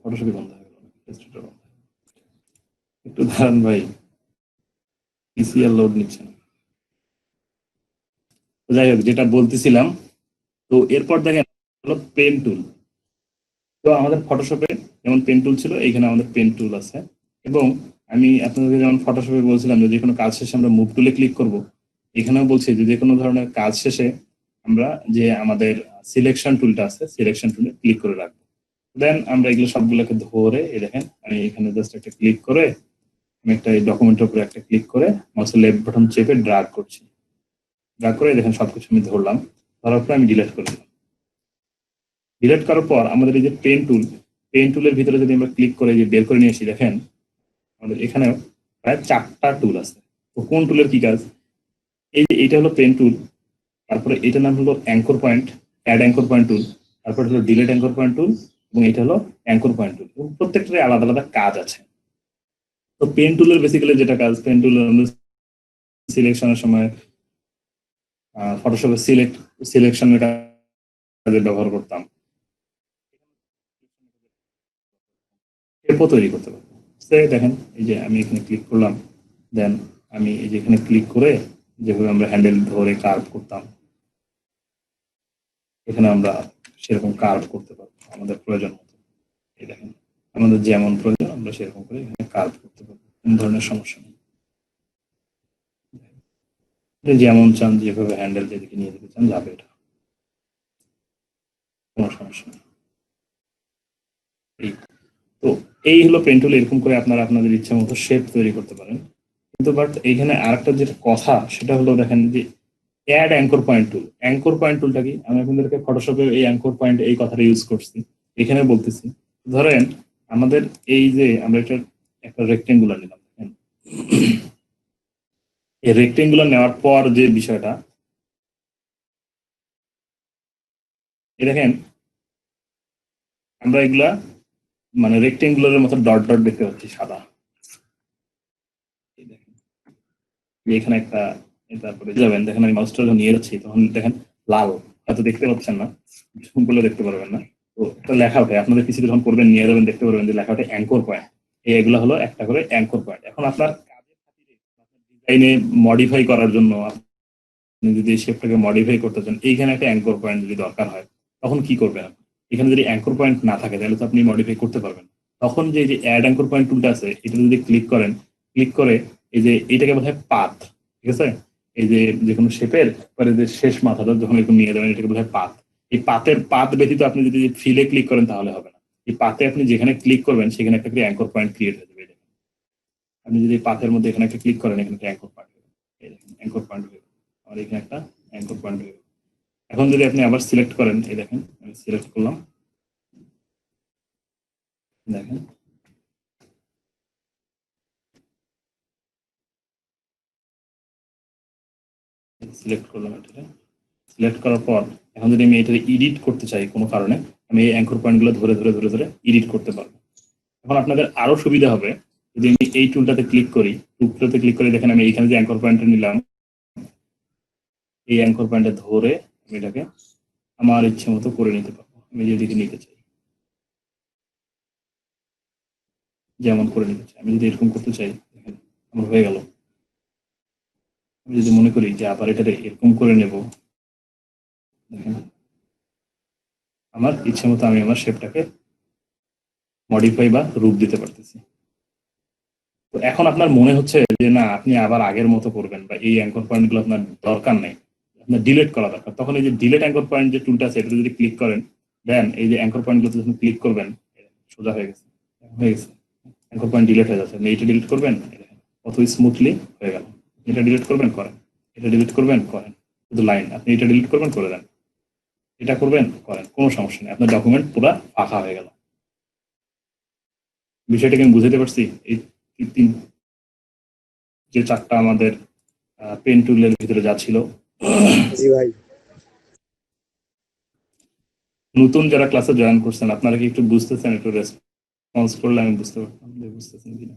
ফটোশপে বন্ধ হয়ে গেল, একটু দাঁড়ান ভাই, পিসি আর লোড নিচ্ছে না। তো যাই হোক, যেটা বলতেছিলাম, তো এরপর দেখেন হলো পেন টুল। তো আমাদের ফটোশপে যেমন পেন টুল ছিল, এইখানে আমাদের পেন টুল আছে। এবং আমি আপনাদের যেমন ফটোশপে বলছিলাম যে কোনো কাজ শেষে আমরা মুভ টুলে ক্লিক করব, এখানেও বলছি যে কোনো ধরনের কাজ শেষে আমরা যে আমাদের সিলেকশন টুলটা আছে, সিলেকশন টুলে ক্লিক করে রাখবো। দেন আমরা এগুলো সবগুলোকে ধরে, এই দেখেন আমি এখানে জাস্ট একটা ক্লিক করে, আমি একটা এই ডকুমেন্টের উপরে একটা ক্লিক করে মাউসের লেফট বাটন চেপে ড্রাগ করছি। ড্রাগ করে দেখেন সবকিছু আমি ধরলাম, ধরার পরে আমি ডিলিট করে দিলাম। ডিলিট করার পর আমাদের এই যে পেন টুল, পেন টুলের ভিতরে যদি আমরা ক্লিক করে যে বের করে নিয়ে আসি, দেখেন আমাদের এখানেও প্রায় 4টা টুল আছে। তো কোন টুলের কি কাজ? এই যে এইটা হলো পেন টুল, তারপরে এটার নাম হলো anchor point, add anchor point tool, তারপর হলো ডিলিট অ্যাঙ্কর পয়েন্ট টুল, এবং এটা হলো অ্যাঙ্কর পয়েন্ট টুল। এবং প্রত্যেকটারই আলাদা আলাদা কাজ আছে। তো পেন টুলের বেসিক্যালি যেটা কাজ, পেন টুল সিলেকশনের সময় ফটোশপে সিলেকশনের কাজে ব্যবহার করতাম, শেপও তৈরি করতে পারবো। দেখেন এই যে আমি এখানে ক্লিক করলাম, দেন আমি এই যে এখানে ক্লিক করে যেভাবে আমরা হ্যান্ডেল ধরে কার্ভ করতাম, এখানে আমরা সেরকম কার্ভ করতে পারবো আমাদের প্রয়োজন মতো। এই দেখেন আমাদের যেমন প্রয়োজন আমরা সেরকম করে এখানে কার্ভ করতে পারবো, কোন ধরনের সমস্যা নেই। যেমন চান, যেভাবে হ্যান্ডেল যেদিকে নিয়ে যেতে চান যাবে, এটা কোনো সমস্যা নেই। তো এই হলো পেন টুল, এরকম করে আপনারা আপনাদের ইচ্ছা মতো শেপ তৈরি করতে পারেন। কিন্তু বাট এইখানে আরেকটা যেটা কথা, সেটা হলো দেখেন যে add anchor point tool. Anchor point টুলটা কি? আমি আপনাদেরকে ফটোশপে এই অ্যাঙ্কর পয়েন্ট এই কথাটা ইউজ করছি, এখানে বলতেছি। ধরেন আমাদের এই যে আমরা এটা একটা রেক্টেঙ্গুলার নিলাম, এই রেক্টেঙ্গুলার নেওয়ার পর যে বিষয়টা, দেখেন আমরা এগুলা মানে রেক্টেঙ্গুলারের মতো ডট ডট দেখতে পাচ্ছি সাদা। এখানে একটা, তারপরে যাবেন দেখেন আমি মাউসটা যখন নিয়ে যাচ্ছি তখন দেখেন লাল, হয়তো দেখতে পাচ্ছেন না, জুম করলে দেখতে পারবেন না। তো একটা লেখা ওঠে, আপনাদের কিছু যখন করবেন নিয়ে যাবেন দেখতে পারবেন যে লেখা ওঠে অ্যাঙ্কর পয়েন্ট। এগুলো হলো একটা করে অ্যাঙ্কর পয়েন্ট। এখন আপনার কাজের খাতিরে ডিজাইনে মডিফাই করার জন্য আপনি যদি শেপটাকে মডিফাই করতে চান, এইখানে একটা অ্যাঙ্কর পয়েন্ট যদি দরকার হয়, তখন কি করবেন? এখানে যদি অ্যাঙ্কর পয়েন্ট না থাকে তাহলে তো আপনি মডিফাই করতে পারবেন। তখন যে অ্যাড অ্যাঙ্কর পয়েন্ট টুলটা আছে, এটা যদি ক্লিক করেন, ক্লিক করে এই যে এইটাকে বলা হয় পাথ, ঠিক আছে? এই যে কোনো শেপের পরে যে শেষ মাথাটা যখন এরকম নিয়ে যাবেন, এটাকে বলা হয় পাথ। এই পাথের পাথ ব্যতীত আপনি যদি ফিলে ক্লিক করেন তাহলে হবে না। এই পাথে আপনি যেখানে ক্লিক করবেন সেখানে একটা করে অ্যাঙ্কর পয়েন্ট ক্রিয়েট হয়ে যাবে। আপনি যদি পাথের মধ্যে এখানে একটা ক্লিক করেন, এখানে একটা অ্যাঙ্কর পয়েন্ট হবে, এই দেখেন অ্যাঙ্কর পয়েন্ট হয়ে গেল। আর এখানে একটা অ্যাঙ্কর পয়েন্ট হয়ে গেল। এখন যদি আপনি আবার সিলেক্ট করেন, এই দেখেন আমি সিলেক্ট করলাম, দেখেন সিলেক্ট করলাম, এটা সিলেক্ট করার পর এখন যদি আমি এটা এডিট করতে চাই কোনো কারণে, আমি এই অ্যাঙ্কর পয়েন্টগুলো ধরে ধরে ধরে ধরে এডিট করতে পারবো। এখন আপনাদের আরো সুবিধা হবে যদি আমি এই টুলটাতে ক্লিক করি, টুলটাতে ক্লিক করে দেখেন আমি এইখানে যে অ্যাঙ্কর পয়েন্টটা নিলাম, এই অ্যাঙ্কর পয়েন্টে ধরে আমি এটাকে আমার ইচ্ছে মতো করে নিতে পারবো। আমি যেদিকে নিতে চাই যেমন করে নিতে চাই, আমি যদি এরকম করতে চাই, দেখেন আমার হয়ে গেল। আমি যদি মনে করি যে আবার এটা এরকম করে নেব, দেখেন আমার ইচ্ছে মতো আমি আমার শেপটাকে মডিফাই বা রূপ দিতে পারতেছি। তো এখন আপনার মনে হচ্ছে যে না, আপনি আবার আগের মতো করবেন বা এই অ্যাঙ্কর পয়েন্টগুলো আপনার দরকার নেই, আপনার ডিলিট করা দরকার। তখন এই যে ডিলিট অ্যাঙ্কর পয়েন্ট যে টুলটা আছে, এটা যদি ক্লিক করেন, দেন এই যে অ্যাঙ্কর পয়েন্টগুলোতে যখন ক্লিক করবেন, সোজা হয়ে গেছে, হয়ে গেছে, অ্যাঙ্কর পয়েন্ট ডিলিট হয়ে যাচ্ছে। এইটা ডিলিট করবেন, কত স্মুথলি হয়ে গেল। এটা ডিলিট করবেন, করেন, এটা ডিলিট করবেন, করেন, শুধু লাইন। আপনি এটা ডিলিট করবেন, করে দেন, এটা করবেন, করেন, কোনো সমস্যা নেই, আপনার ডকুমেন্ট পুরো ফাঁকা হয়ে গেল। বিষয়টাকে আমি বুঝাতে পারছি? এই তিন যে 4টা আমাদের পেন টুলের ভিতরে যা ছিল। জি ভাই। নতুন যারা ক্লাসে জয়েন করছেন আপনারা কি একটু বুঝতেছেন? একটু রেসপন্স করলে আমি বুঝতে পারতাম যে বুঝতেছেন কিনা।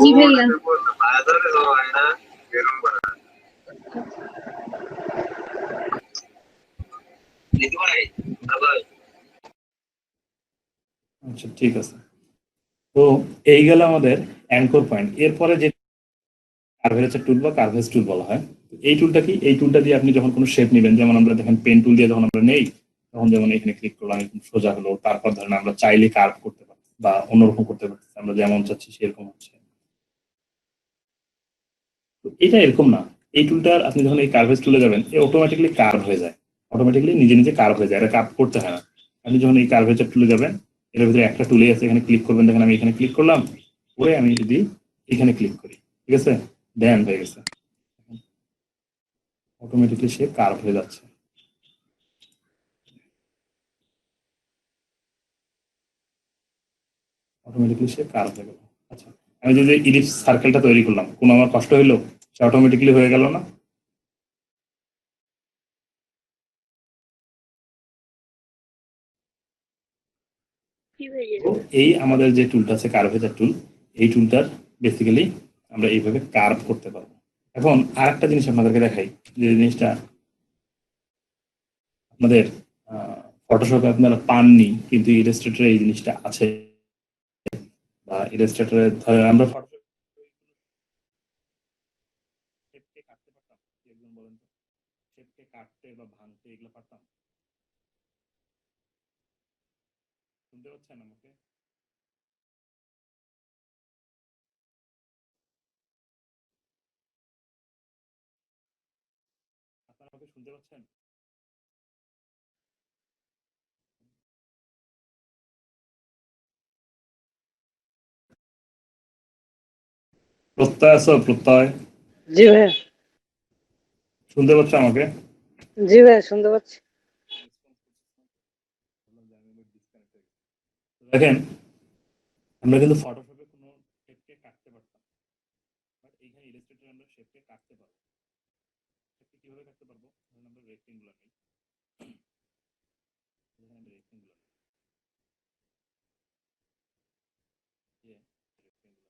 জি ভাইয়া। আচ্ছা ঠিক আছে। তো এই গেল আমাদের অ্যাঙ্কর পয়েন্ট। এরপরে যে কার্ভেচার টুল বা কার্ভেজ টুল বলা হয়, এই টুলটা কি, এই টুলটা দিয়ে আপনি যখন কোনো শেপ নেবেন, যেমন আমরা দেখেন পেন টুল দিয়ে যখন আমরা নেই, তখন যেমন এখানে ক্লিক করলাম, একদম সোজা হলো। তারপর ধরেন আমরা চাইলে কার্ভ করতে পারি বা অন্যরকম করতে পারি, আমরা যেমন চাচ্ছি সেরকম হচ্ছে। তো এটা এরকম না, এই টুলটার আপনি যখন এই কার্ভেজ টুলে যাবেন, এ অটোমেটিক্যালি কার্ভ হয়ে যায়, অটোমেটিক্যালি নিজে নিজে কার্ভ হয়ে যায়, এটা কার্ভ করতে হয় না। আপনি যখন এই কার্ভেচার টুলে যাবেন, এর ভিতরে একটা টুলে আছে, এখানে ক্লিক করবেন, দেখেন আমি এখানে ক্লিক করলাম, পরে আমি যদি এখানে ক্লিক করি, ঠিক আছে, দেন হয়ে গেছে, অটোমেটিক্যালি সে কার্ভ হয়ে যাচ্ছে। অটোমেটিক্যালি সে কার্ভ হয়ে গেল। আচ্ছা, আমি যদি ইলিপস সার্কেলটা তৈরি করলাম, কোনো আমার কষ্ট হইলো, সে অটোমেটিক্যালি হয়ে গেল না? জি ভাইয়া। তো এই আমাদের যে টুলটা আছে কার্ভেচার টুল, এই টুলটার বেসিক্যালি আমরা এইভাবে কার্ভ করতে পারবো। এখন আরেকটা জিনিস আপনাদেরকে দেখাই, যে জিনিসটা আপনাদের ফটোশপে আপনারা পাননি, কিন্তু ইলাস্ট্রেটরে এই জিনিসটা আছে, বা ইলাস্ট্রেটরে ধরে আমরা ফটোশপ শেপকে কাটতে পারতাম, কি একজন বলেন তো, শেপকে কাটতে বা ভাঙতে এগুলো পারতাম? শুনতে পাচ্ছেন আমাকে? আপনারা আমাকে শুনতে পাচ্ছেন? প্রত্যয় আছো? প্রত্যয় জি ভাইয়া। শুনতে পাচ্ছ আমাকে? জি ভাইয়া শুনতে পাচ্ছি। দেখেন, আমরা কিন্তু ফটোশপে কোনো শেপকে কাটতে পারতাম, বাট এইখানে ইলাস্ট্রেটরে আমরা শেপকে কাটতে পারবো। শেপকে কিভাবে কাটতে পারবো? ধরুন আমরা রেক্টেঙ্গুলার নিই, এখানে আমরা রেক্টেঙ্গুলার রেক্টেঙ্গুলার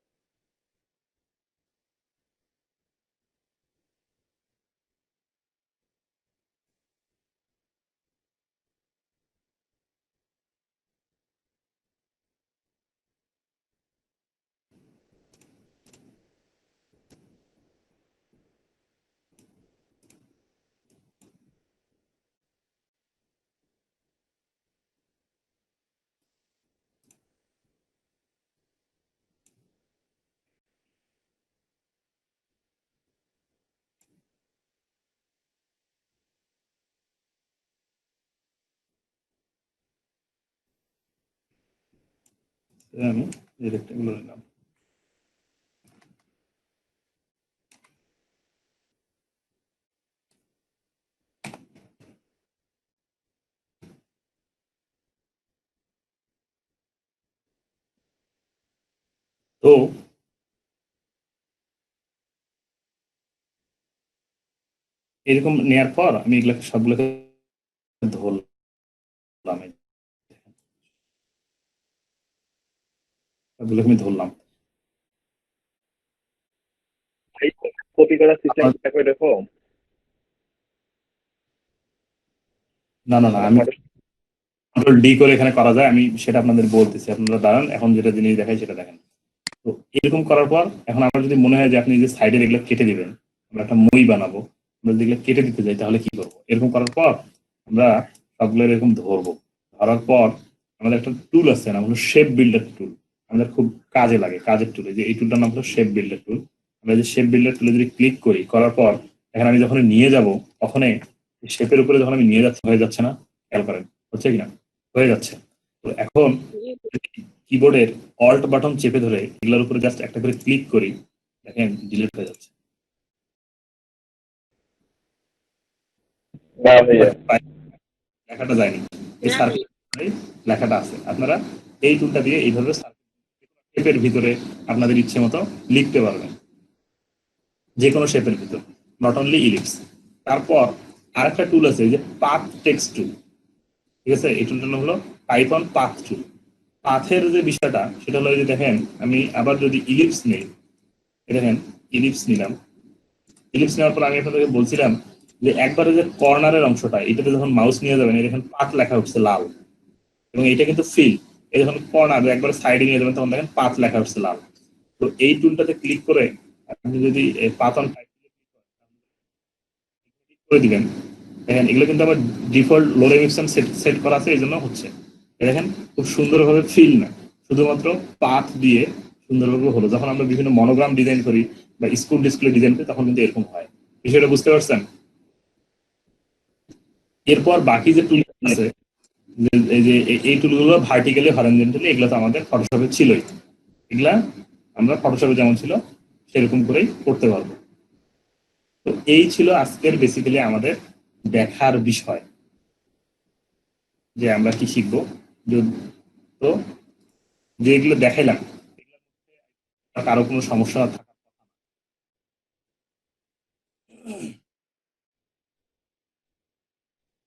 আমি এই রেক্টেঙ্গুলার নিলাম। তো এরকম নেয়ার পর আমি এগুলোকে সবগুলোকে ধরলাম, সবগুলোকে আমি ধরলাম। কপি করার সিস্টেমটা করে দেখো। না না না, আমি কন্ট্রোল ডি করে এখানে করা যায়, আমি সেটা আপনাদের বলতেছি, আপনারা দাঁড়ান, এখন যেটা জিনিস দেখাই সেটা দেখেন। তো এরকম করার পর এখন আমার যদি মনে হয় যে আপনি যে সাইডের এগুলো কেটে দিবেন, আমরা একটা মই বানাবো, আমরা যদি এগুলো কেটে দিতে যাই তাহলে কি করবো? এরকম করার পর আমরা সবগুলো এরকম ধরবো, ধরার পর আমাদের একটা টুল আছে, নাম হলো শেপ বিল্ডার টুল, আমাদের খুব কাজে লাগে, কাজের টুলে, যে এই টুলটার নাম হলো শেপ বিল্ডার টুল। আমরা যে শেপ বিল্ডার টুলে যদি ক্লিক করি, করার পর এখন আমি যখন নিয়ে যাব, তখন শেপের উপরে যখন আমি নিয়ে যাচ্ছি, হয়ে যাচ্ছে না? খেয়াল করেন, হচ্ছে কিনা? হয়ে যাচ্ছে। তো এখন কিবোর্ডের অল্ট বাটন চেপে ধরে এগুলোর উপরে জাস্ট একটা করে ক্লিক করি, দেখেন ডিলিট হয়ে যাচ্ছে। না ভাইয়া। লেখাটা যায়নি, এই না সার্কেল লেখাটা আছে। আপনারা এই টুলটা দিয়ে এইভাবে শেপের ভিতরে আপনাদের ইচ্ছে মতো লিখতে পারবেন, যে কোনো শেপের ভিতর, নট অনলি ইলিপস। তারপর আরেকটা টুল আছে যে পাথ টেক্সট টুল, ঠিক আছে, এই টুলটার নাম হলো পাইথন পাথ টুল। পাথের যে বিষয়টা সেটা হলো, যে দেখেন আমি আবার যদি ইলিপস নেই, দেখেন ইলিপস নিলাম, ইলিপস নেওয়ার পর আমি আপনাদেরকে বলছিলাম যে একবারে যে কর্নারের অংশটা, এটাতে যখন মাউস নিয়ে যাবেন, এই দেখেন পাথ লেখা উঠছে লাল, এবং এটা কিন্তু ফিল, এই যখন কর্নার একবারে সাইডে নিয়ে যাবেন, তখন দেখেন পাথ লেখা উঠছে লাল। তো এই টুলটাতে ক্লিক করে আপনি যদি পাথ অন করে দিবেন। দেখেন এগুলো কিন্তু আবার ডিফল্ট লোরেম ইপসন সেট করা আছে, এই জন্য হচ্ছে। দেখেন খুব সুন্দরভাবে ফিল না, শুধুমাত্র পাথ দিয়ে সুন্দরভাবে হলো। যখন আমরা বিভিন্ন মনোগ্রাম ডিজাইন করি বা স্কুল ডিসপ্লে ডিজাইন করি তখন কিন্তু এরকম হয়। বিষয়টা বুঝতে পারছেন? এরপর বাকি যে টুল আছে, এই যে এই টুলগুলো ভার্টিক্যালি হরিজন্টালি, এগুলো তো আমাদের ফটোশপে ছিলই। এগুলা আমরা ফটোশপে যেমন ছিল সেরকম করেই করতে পারবো। তো এই ছিল আজকের বেসিক্যালি আমাদের দেখার বিষয়, যে আমরা কি শিখবো। তো যেগুলো দেখাইলাম কারো কোনো সমস্যা থাকা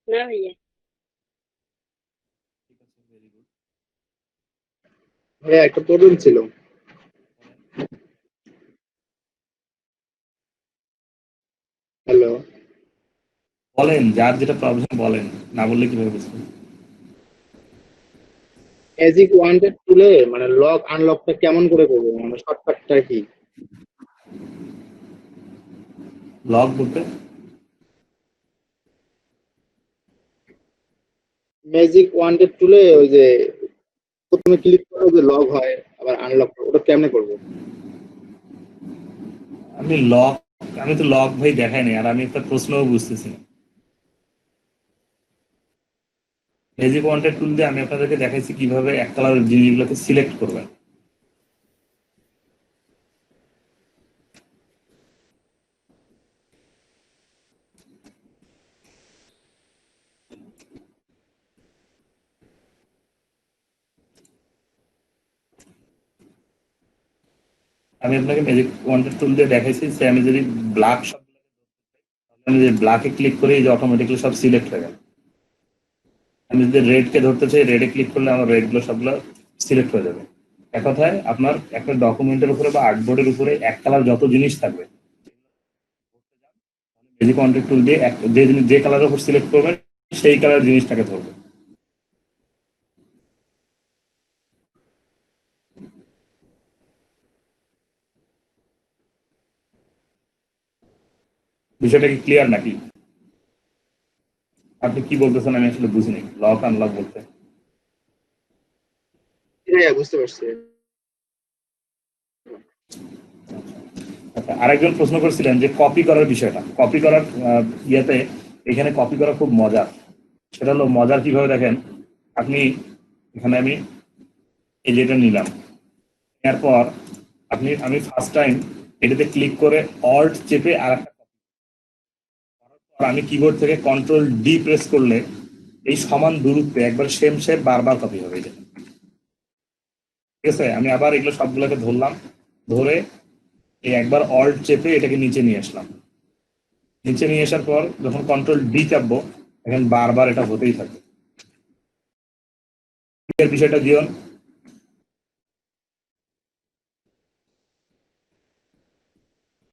না ভাইয়া। ভাইয়া একটা প্রবলেম ছিল। হ্যালো, বলেন, যার যেটা প্রবলেম বলেন, না বললে কিভাবে বুঝবেন? ম্যাজিক ওয়ান্টেড টুলে মানে লক আনলকটা কেমন করে করবো, মানে শর্টকাটটা কি? লগ বলতে ম্যাজিক ওয়ান্টেড টুলে ওই যে প্রথমে ক্লিক করে যে লক হয় আবার আনলক, ওটা কেমনে করবো? আমি তো লগ ভাই দেখাই নাই, আর আমি একটা প্রশ্নও বুঝতেছি না। ম্যাজিক ওয়ান্টেড টুল দিয়ে আমি আপনাদেরকে দেখাইছি কিভাবে এক কালারের জিনিসগুলোকে সিলেক্ট করবেন। আমি আপনাকে ম্যাজিক ওয়ান্টেড টুল দিয়ে দেখাইছি যে আমি যদি ব্ল্যাক আমি যদি ব্ল্যাকে ক্লিক করি, যে অটোমেটিকলি সব সিলেক্ট হয়ে গেল। আমি যদি রেড কে ধরতে চাই, রেডে ক্লিক করলে আমার রেড গুলো সবগুলো সিলেক্ট হয়ে যাবে। এক কথায় আপনার একটা ডকুমেন্টের উপরে বা আর্টবোর্ডের উপরে এক কালার যত জিনিস থাকবে, ম্যাজিক ওয়ান্টেড টুল দিয়ে যে কালারের উপর সিলেক্ট করবেন সেই কালার জিনিসটাকে ধরবে। বিষয়টা কি ক্লিয়ার নাকি? আপনি কি বলতেছেন আমি আসলে বুঝিনি। লক আনলক বলতে হ্যাঁ বুঝতে পারছি। আচ্ছা, আরেকজন প্রশ্ন করেছিলেন যে কপি করার বিষয়টা। কপি করার ইয়েতে এখানে কপি করা খুব মজার। সেটা হলো মজার কিভাবে দেখেন, আপনি এখানে আমি এই যেটা নিলাম, এরপর আমি ফার্স্ট টাইম এটাতে ক্লিক করে অল্ট চেপে আর একটা, আমি কিবোর্ড থেকে কন্ট্রোল ডি প্রেস করলে এই সমান দূরত্বে একবার সেম শেপ বারবার কপি হবে। এটা ঠিক আছে? আমি আবার এগুলো সবগুলোকে ধরলাম, ধরে এই একবার অল্ট চেপে এটাকে নিচে নিয়ে আসলাম। নিচে নিয়ে আসার পর যখন কন্ট্রোল ডি চাপবো, এখন বারবার এটা হতেই থাকবে। বিষয়টা দিও